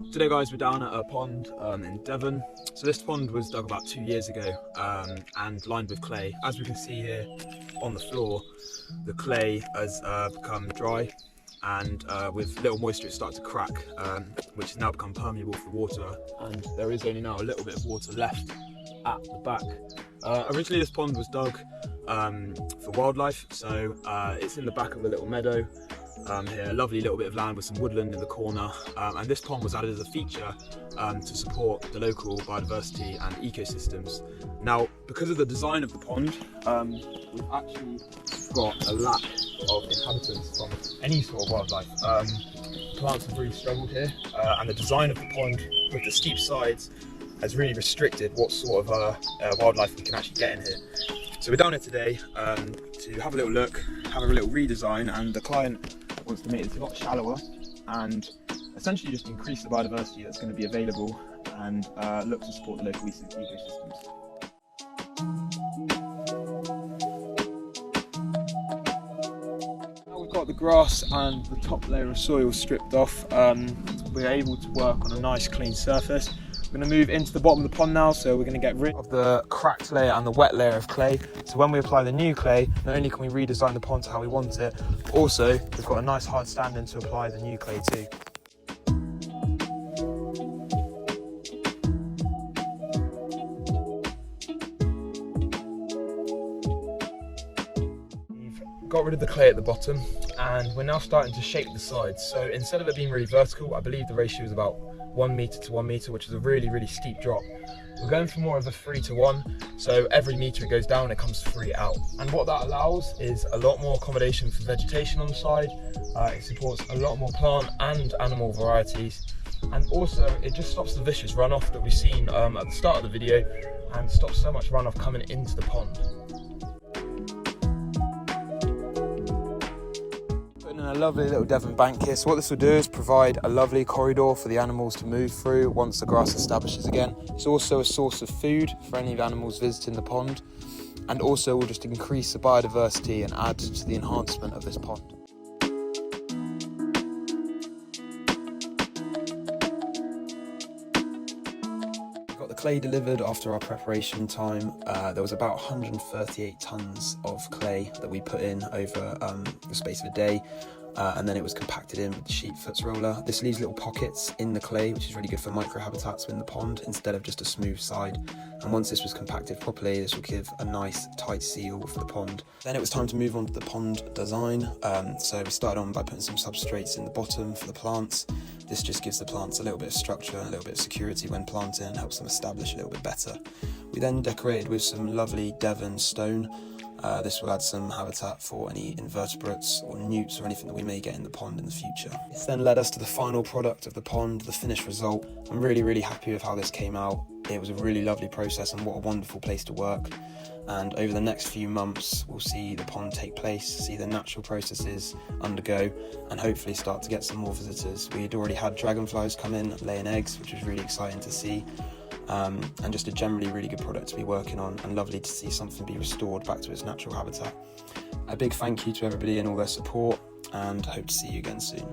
Today guys, we're down at a pond in Devon. So this pond was dug about 2 years ago and lined with clay. As we can see here on the floor, the clay has become dry and with little moisture it started to crack, which has now become permeable for water, and there is only now a little bit of water left at the back. Originally this pond was dug for wildlife, so it's in the back of a little meadow. Here, a lovely little bit of land with some woodland in the corner, and this pond was added as a feature to support the local biodiversity and ecosystems. Now, because of the design of the pond, we've actually got a lack of inhabitants from any sort of wildlife. Plants have really struggled here, and the design of the pond with the steep sides has really restricted what sort of wildlife we can actually get in here. So we're down here today to have a little look, have a little redesign, and the client wants to make this a lot shallower and essentially just increase the biodiversity that's going to be available and look to support the local ecosystems. Now we've got the grass and the top layer of soil stripped off, we're able to work on a nice clean surface. We're going to move into the bottom of the pond now, so we're going to get rid of the cracked layer and the wet layer of clay. So when we apply the new clay, not only can we redesign the pond to how we want it, but also we've got a nice hard stand-in to apply the new clay too. We've got rid of the clay at the bottom and we're now starting to shape the sides. So instead of it being really vertical, I believe the ratio is about 1 metre to 1 metre, which is a really steep drop. We're going for more of a 3 to 1, so every metre it goes down, it comes 3 out. And what that allows is a lot more accommodation for vegetation on the side. It supports a lot more plant and animal varieties, and also it just stops the vicious runoff that we've seen at the start of the video, and stops so much runoff coming into the pond. A lovely little Devon bank here. So what this will do is provide a lovely corridor for the animals to move through once the grass establishes again. It's also a source of food for any of the animals visiting the pond, and also will just increase the biodiversity and add to the enhancement of this pond. We got the clay delivered after our preparation time. There was about 138 tonnes of clay that we put in over the space of a day. And then it was compacted in with the sheep foots roller. This leaves little pockets in the clay, which is really good for microhabitats in the pond instead of just a smooth side. And once this was compacted properly, this will give a nice tight seal for the pond. Then it was time to move on to the pond design. So we started on by putting some substrates in the bottom for the plants. This just gives the plants a little bit of structure, a little bit of security when planting, and helps them establish a little bit better. We then decorated with some lovely Devon stone. This will add some habitat for any invertebrates or newts or anything that we may get in the pond in the future. This then led us to the final product of the pond, the finished result. I'm really happy with how this came out. It was a really lovely process, and what a wonderful place to work. And over the next few months we'll see the pond take place, see the natural processes undergo, and hopefully start to get some more visitors. We had already had dragonflies come in laying eggs, which was really exciting to see. And just a generally really good product to be working on, and lovely to see something be restored back to its natural habitat. A big thank you to everybody and all their support, and hope to see you again soon.